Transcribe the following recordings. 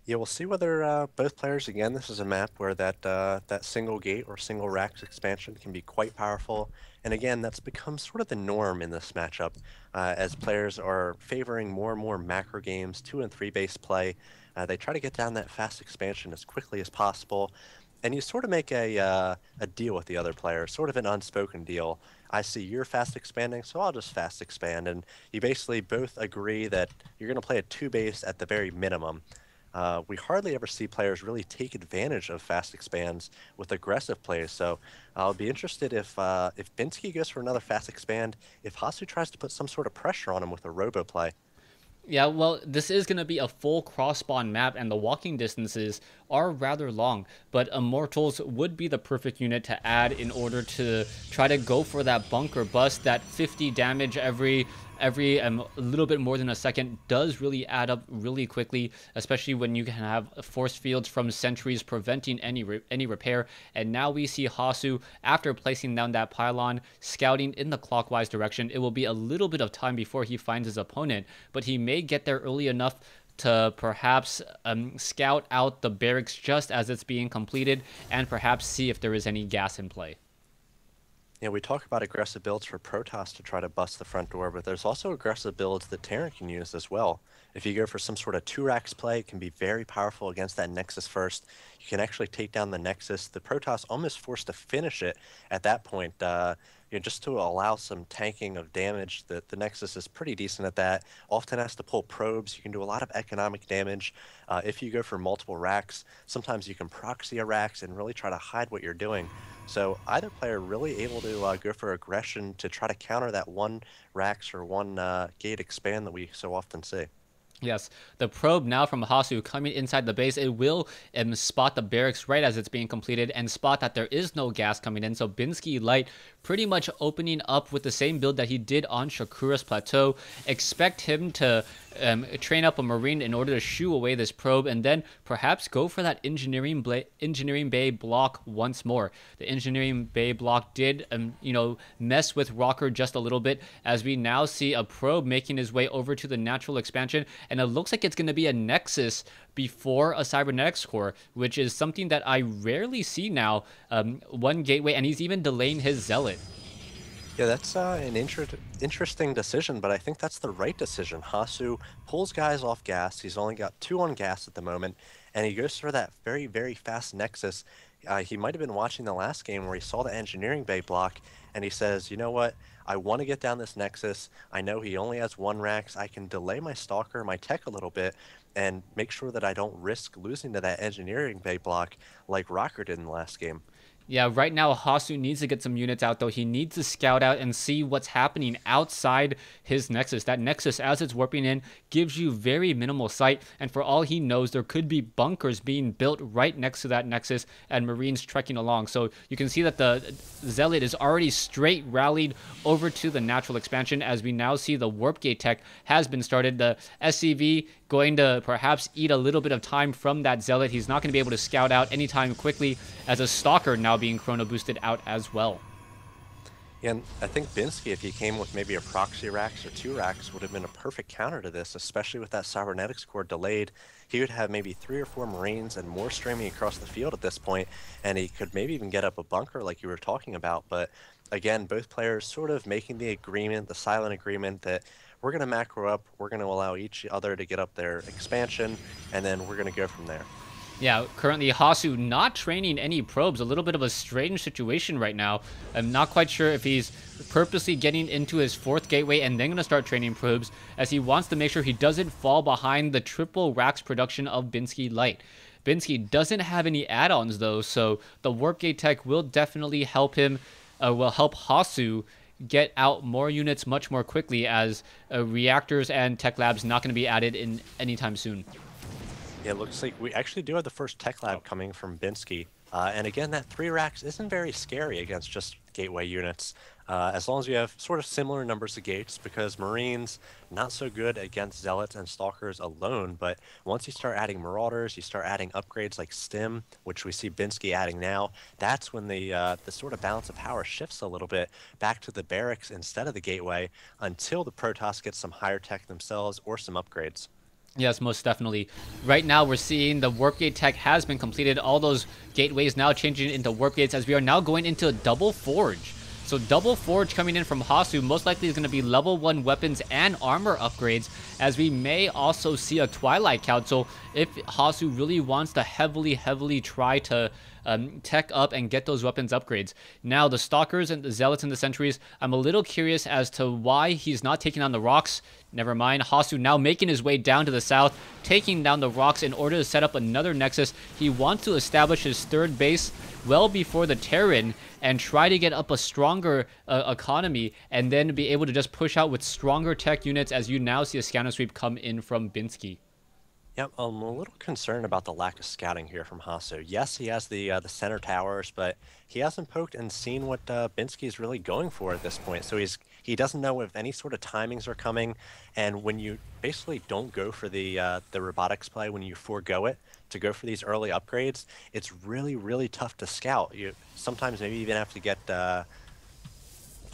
Yeah, we'll see whether both players, again, this is a map where that single gate or single racks expansion can be quite powerful. And again, that's become sort of the norm in this matchup as players are favoring more and more macro games, 2 and 3 base play. They try to get down that fast expansion as quickly as possible. And you sort of make a deal with the other player, sort of an unspoken deal. I see you're fast expanding, so I'll just fast expand. And you basically both agree that you're going to play a 2 base at the very minimum. We hardly ever see players really take advantage of fast expands with aggressive plays. So I'll be interested if Binsky goes for another fast expand, if Hasu tries to put some sort of pressure on him with a robo play. Yeah, well, this is going to be a full cross-spawn map, and the walking distances are rather long, but Immortals would be the perfect unit to add in order to try to go for that bunker bust. That 50 damage every a little bit more than a second does really add up really quickly, especially when you can have force fields from sentries preventing any repair. And now we see Hasu, after placing down that pylon, scouting in the clockwise direction. It will be a little bit of time before he finds his opponent, but he may get there early enough to perhaps scout out the barracks just as it's being completed and perhaps see if there is any gas in play. Yeah, we talk about aggressive builds for Protoss to try to bust the front door, but there's also aggressive builds that Terran can use as well. If you go for some sort of 2 racks play, it can be very powerful against that Nexus first. You can actually take down the Nexus. The Protoss almost forced to finish it at that point, just to allow some tanking of damage. The Nexus is pretty decent at that. Often has to pull probes. You can do a lot of economic damage. If you go for multiple racks, sometimes you can proxy a racks and really try to hide what you're doing. So either player really able to go for aggression to try to counter that one racks or one gate expand that we so often see. Yes, the probe now from Hasu coming inside the base, it will spot the barracks right as it's being completed and spot that there is no gas coming in. So Binsky Light pretty much opening up with the same build that he did on Shakura's Plateau. Expect him to train up a Marine in order to shoo away this probe and then perhaps go for that engineering bay block once more. The engineering bay block did, mess with Rocker just a little bit as we now see a probe making his way over to the natural expansion, and it looks like it's going to be a Nexus before a Cybernetics core, which is something that I rarely see now. One gateway, and he's even delaying his Zealot. Yeah, that's an interesting decision, but I think that's the right decision. Hasu pulls guys off gas. He's only got 2 on gas at the moment, and he goes for that very, very fast Nexus. He might have been watching the last game where he saw the engineering bay block, and he says, you know what? I want to get down this Nexus. I know he only has 1 racks. I can delay my Stalker, my tech a little bit, and make sure that I don't risk losing to that engineering bay block like Rocker did in the last game. Yeah, right now Hasu needs to get some units out though. He needs to scout out and see what's happening outside his Nexus. That Nexus, as it's warping in, gives you very minimal sight, and for all he knows, there could be bunkers being built right next to that Nexus and Marines trekking along. So you can see that the Zealot is already straight rallied over to the natural expansion as we now see the warp gate tech has been started. The SCV going to perhaps eat a little bit of time from that Zealot. He's not going to be able to scout out anytime quickly as a Stalker now being chrono boosted out as well. Yeah, and I think Binsky, if he came with maybe a proxy racks or 2 racks, would have been a perfect counter to this, especially with that cybernetics core delayed. He would have maybe 3 or 4 Marines and more streaming across the field at this point, and he could maybe even get up a bunker like you were talking about. But again, both players sort of making the agreement, the silent agreement that we're going to macro up, we're going to allow each other to get up their expansion, and then we're going to go from there. Yeah, currently Hasu not training any probes. A little bit of a strange situation right now. I'm not quite sure if he's purposely getting into his 4th gateway and then going to start training probes, as he wants to make sure he doesn't fall behind the triple racks production of Binsky Light. Binsky doesn't have any add-ons though, so the warp gate tech will definitely help him, will help Hasu get out more units much more quickly, as reactors and tech labs not going to be added in anytime soon. Yeah, it looks like we actually do have the first tech lab coming from Binsky. And again, that 3 racks isn't very scary against just gateway units, as long as you have sort of similar numbers of gates, because Marines, not so good against Zealots and Stalkers alone, but once you start adding Marauders, you start adding upgrades like Stim, which we see Binsky adding now, that's when the sort of balance of power shifts a little bit back to the barracks instead of the gateway, until the Protoss get some higher tech themselves or some upgrades. Yes, most definitely. Right now, we're seeing the warp gate tech has been completed. All those gateways now changing into warp gates as we are now going into a double forge. So double forge coming in from Hasu most likely is going to be level 1 weapons and armor upgrades, as we may also see a Twilight Council if Hasu really wants to heavily try to tech up and get those weapons upgrades. Now, the Stalkers and the Zealots and the Sentries, I'm a little curious as to why he's not taking on the rocks. Never mind, Hasu now making his way down to the south, taking down the rocks in order to set up another nexus. He wants to establish his third base well before the Terran and try to get up a stronger economy and then be able to just push out with stronger tech units as you now see a scanner sweep come in from Binsky. Yep, I'm a little concerned about the lack of scouting here from Hasso. Yes, he has the center towers, but he hasn't poked and seen what Binsky is really going for at this point. So he doesn't know if any sort of timings are coming, and when you basically don't go for the robotics play, when you forego it to go for these early upgrades, it's really tough to scout. You sometimes maybe even have to get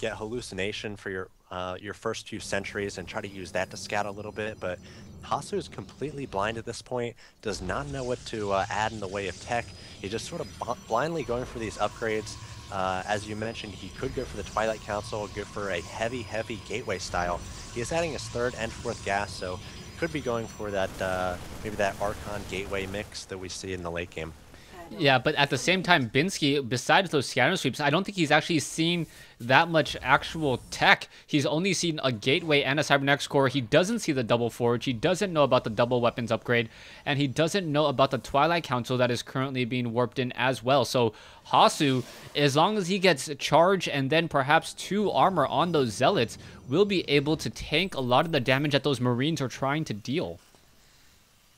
hallucination for your first few centuries and try to use that to scout a little bit, but Hasu is completely blind at this point, does not know what to add in the way of tech. He's just sort of blindly going for these upgrades. As you mentioned, he could go for the Twilight Council, go for a heavy gateway style. He is adding his third and fourth gas, so could be going for that maybe that Archon gateway mix that we see in the late game. Yeah, but at the same time, Binsky, besides those scanner sweeps, I don't think he's actually seen that much actual tech. He's only seen a gateway and a cybernetics core. He doesn't see the double forge. He doesn't know about the double weapons upgrade, and he doesn't know about the Twilight Council that is currently being warped in as well. So Hasu, as long as he gets charge and then perhaps 2 armor on those zealots, will be able to tank a lot of the damage that those Marines are trying to deal.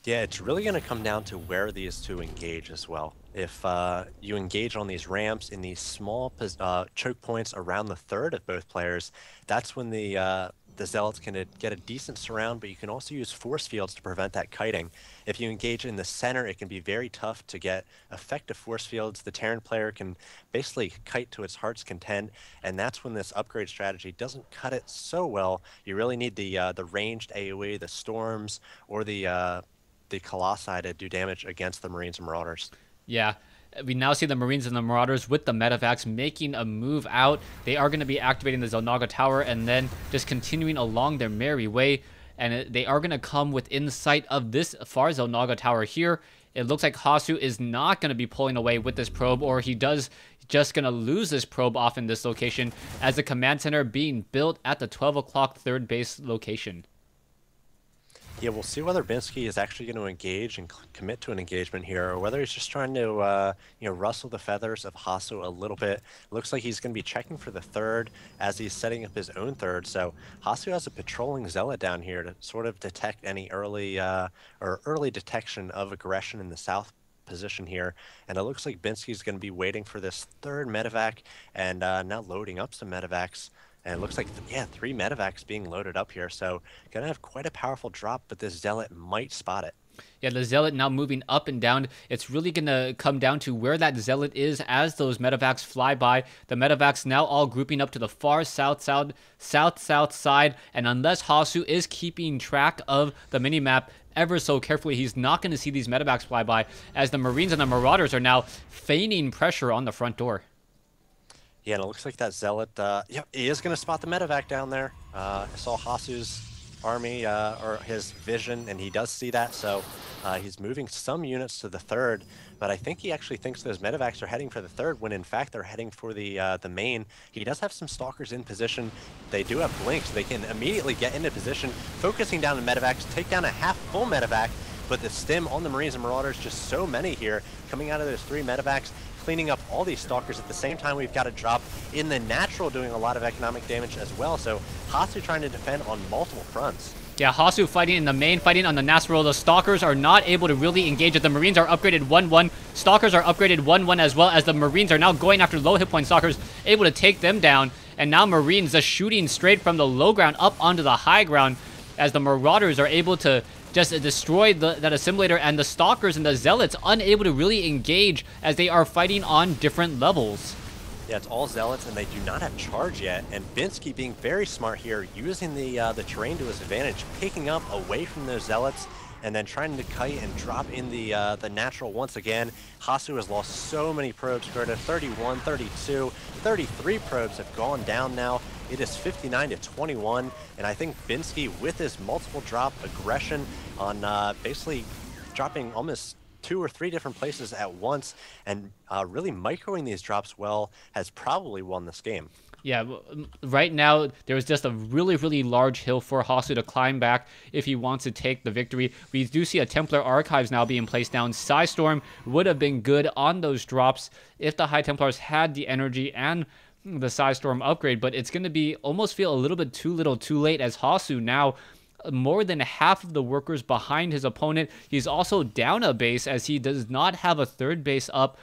Yeah, it's really going to come down to where these two engage as well. If you engage on these ramps in these small choke points around the third of both players, that's when the Zealots can get a decent surround, but you can also use force fields to prevent that kiting. If you engage in the center, it can be very tough to get effective force fields. The Terran player can basically kite to its heart's content, and that's when this upgrade strategy doesn't cut it so well. You really need the ranged AoE, the storms, or the Colossi to do damage against the Marines and Marauders. Yeah, we now see the Marines and the Marauders with the medevacs making a move out. They are going to be activating the Zelnaga Tower and then just continuing along their merry way. And they are going to come within sight of this far Zelnaga Tower here. It looks like Hasu is not going to be pulling away with this probe, or he does just going to lose this probe off in this location as the command center being built at the 12 o'clock third base location. Yeah, we'll see whether Binsky is actually going to engage and commit to an engagement here, or whether he's just trying to, rustle the feathers of Hasu a little bit. It looks like he's going to be checking for the third as he's setting up his own third. So Hasu has a patrolling zealot down here to sort of detect any early detection of aggression in the south position here. And it looks like Binsky's going to be waiting for this third medevac and now loading up some medevacs. And it looks like, 3 medevacs being loaded up here. So going to have quite a powerful drop, but this Zealot might spot it. Yeah, the Zealot now moving up and down. It's really going to come down to where that Zealot is as those medevacs fly by. The medevacs now all grouping up to the far south side. And unless Hasu is keeping track of the minimap ever so carefully, he's not going to see these medevacs fly by as the Marines and the Marauders are now feigning pressure on the front door. Yeah, and it looks like that Zealot, he is going to spot the medevac down there. I saw Hasu's army, or his vision, and he does see that, so he's moving some units to the third, but I think he actually thinks those medevacs are heading for the third, when in fact they're heading for the main. He does have some stalkers in position. They do have blinks. They can immediately get into position, focusing down the medevacs, take down a half-full medevac, but the stim on the Marines and Marauders, just so many here, coming out of those 3 medevacs, cleaning up all these stalkers. At the same time, we've got a drop in the natural doing a lot of economic damage as well. So Hasu trying to defend on multiple fronts. Yeah, Hasu fighting in the main, fighting on the Nasrul. The Stalkers are not able to really engage it. The Marines are upgraded 1-1. Stalkers are upgraded 1-1 as well, as the Marines are now going after low hit point Stalkers, able to take them down. And now Marines just shooting straight from the low ground up onto the high ground, as the Marauders are able to just destroy that assimilator, and the Stalkers and the Zealots unable to really engage as they are fighting on different levels. Yeah, it's all Zealots, and they do not have charge yet. And Binsky being very smart here, using the terrain to his advantage, picking up away from those Zealots, and then trying to kite and drop in the natural once again. Hasu has lost so many probes, Gerda. 31, 32, 33 probes have gone down now. It is 59 to 21, and I think Binsky, with his multiple drop aggression on basically dropping almost 2 or 3 different places at once and really microing these drops well, has probably won this game. Yeah, right now there's just a really, really large hill for Hasu to climb back if he wants to take the victory. We do see a Templar Archives now being placed down. Psystorm would have been good on those drops if the High Templars had the energy and the Psystorm upgrade, but it's going to be almost feel a little bit too little too late, as Hasu now more than half of the workers behind his opponent. He's also down a base as he does not have a third base up.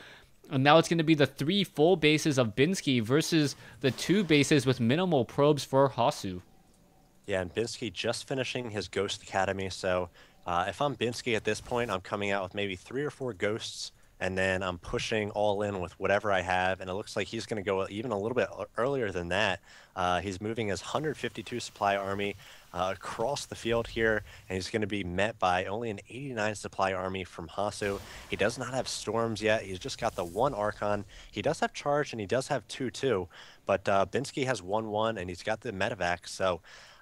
And now it's going to be the 3 full bases of Binsky versus the 2 bases with minimal probes for Hasu. Yeah, and Binsky just finishing his Ghost Academy, so if I'm Binsky at this point, I'm coming out with maybe 3 or 4 ghosts, and then I'm pushing all in with whatever I have, and it looks like he's going to go even a little bit earlier than that. He's moving his 152 supply army across the field here, and he's going to be met by only an 89 supply army from Hasu. He does not have storms yet. He's just got the 1 Archon. He does have charge, and he does have 2-2, but Binsky has 1-1, and he's got the medevac, so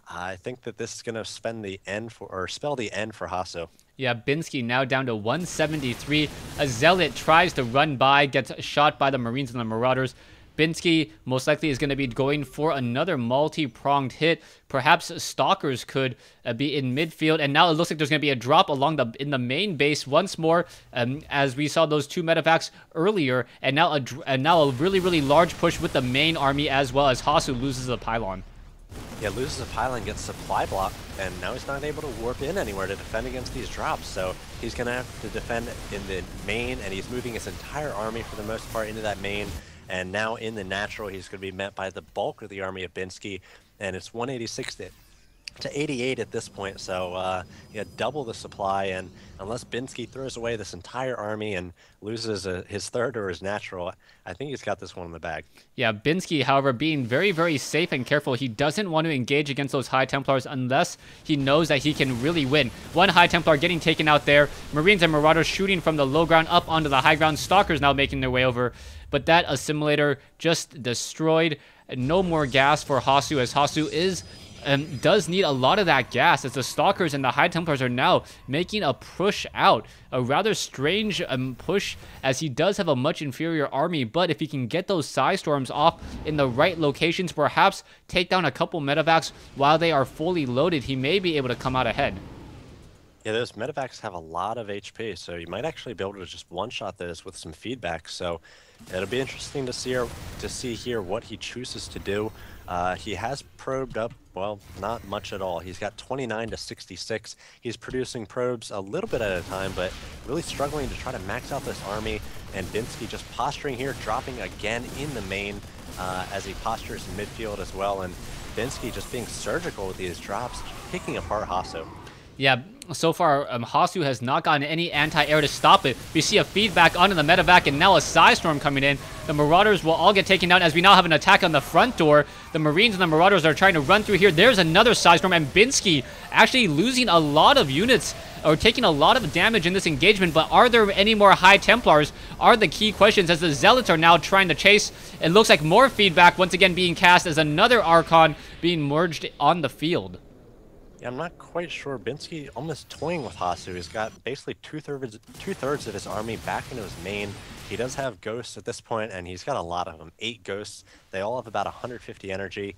I think that this is going to spell the end for Hasu. Yeah, Binsky now down to 173. A Zealot tries to run by, gets shot by the Marines and the Marauders. Binsky most likely is going to be going for another multi-pronged hit. Perhaps Stalkers could be in midfield, and now it looks like there's going to be a drop along in the main base once more, as we saw those 2 medevacs earlier, and now a really, really large push with the main army as well, as Hasu loses a pylon. Yeah, loses a pylon, gets supply block, and now he's not able to warp in anywhere to defend against these drops. So he's going to have to defend in the main, and he's moving his entire army for the most part into that main. And now in the natural, he's going to be met by the bulk of the army of Binsky, and it's 186 to 88 at this point. So yeah, double the supply, and unless Binsky throws away this entire army and loses his third or his natural, I think he's got this one in the bag. Yeah, Binsky, however, being very, very safe and careful. He doesn't want to engage against those High Templars unless he knows that he can really win. 1 High Templar getting taken out there. Marines and Marauders shooting from the low ground up onto the high ground. Stalkers now making their way over. But that assimilator just destroyed. No more gas for Hasu, as Hasu does need a lot of that gas, as the Stalkers and the High Templars are now making a push out. A rather strange push, as he does have a much inferior army, but if he can get those Psystorms off in the right locations, perhaps take down a couple medevacs while they are fully loaded, he may be able to come out ahead. Yeah, those medevacs have a lot of HP, so you might actually be able to just one-shot those with some feedback. So it'll be interesting to see here what he chooses to do. He has probed up, well, not much at all. He's got 29 to 66. He's producing probes a little bit at a time, but really struggling to try to max out this army. And Binsky just posturing here, dropping again in the main as he postures in midfield as well. And Binsky just being surgical with these drops, picking apart Hasu. Yeah, so far, Hasu has not gotten any anti-air to stop it. We see a feedback onto the medevac, and now a Psystorm coming in. The Marauders will all get taken down, as we now have an attack on the front door. The Marines and the Marauders are trying to run through here. There's another Psystorm, and Binsky actually losing a lot of units, or taking a lot of damage in this engagement. But are there any more High Templars are the key questions, as the Zealots are now trying to chase. It looks like more feedback once again being cast, as another Archon being merged on the field. Yeah, I'm not quite sure. Binsky almost toying with Hasu. He's got basically two-thirds of his army back into his main. He does have ghosts at this point, and he's got a lot of them. 8 ghosts. They all have about 150 energy.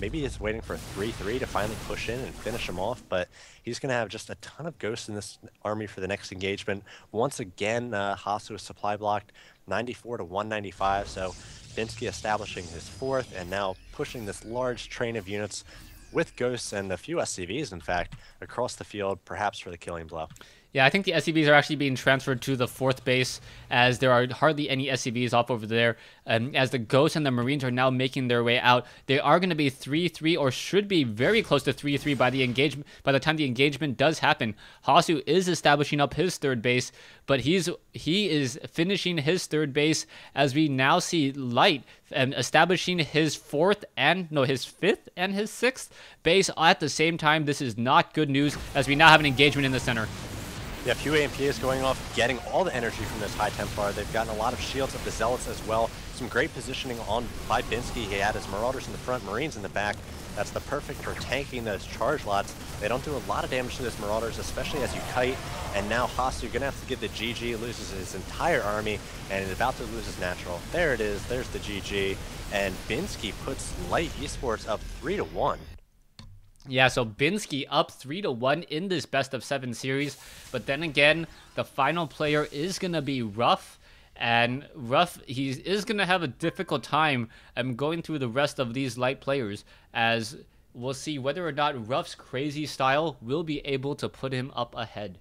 Maybe he's waiting for a 3-3 to finally push in and finish him off, but he's going to have just a ton of ghosts in this army for the next engagement. Once again, Hasu is supply blocked, 94 to 195, so Binsky establishing his 4th, and now pushing this large train of units with ghosts and a few SCVs, in fact, across the field, perhaps for the killing blow. Yeah, I think the SCVs are actually being transferred to the fourth base as there are hardly any SCVs off over there. As the Ghosts and the Marines are now making their way out, they are going to be 3-3 or should be very close to 3-3 by the engagement. By the time the engagement does happen, Hasu is establishing up his third base, but he is finishing his third base as we now see Light establishing his fifth and his sixth base at the same time. This is not good news as we now have an engagement in the center. Yeah, few AMPs going off, getting all the energy from this High Templar. They've gotten a lot of shields of the Zealots as well. Some great positioning on by Binsky. He had his Marauders in the front, Marines in the back. That's the perfect for tanking those charge lots. They don't do a lot of damage to those Marauders, especially as you kite. And now Hasu going to have to get the GG, loses his entire army, and is about to lose his natural. There it is, there's the GG. And Binsky puts Light Esports up 3-1. Yeah, so Binsky up 3-1 in this best of 7 series. But then again, the final player is going to be Ruff. And Ruff, he is going to have a difficult time going through the rest of these Light players, as we'll see whether or not Ruff's crazy style will be able to put him up ahead.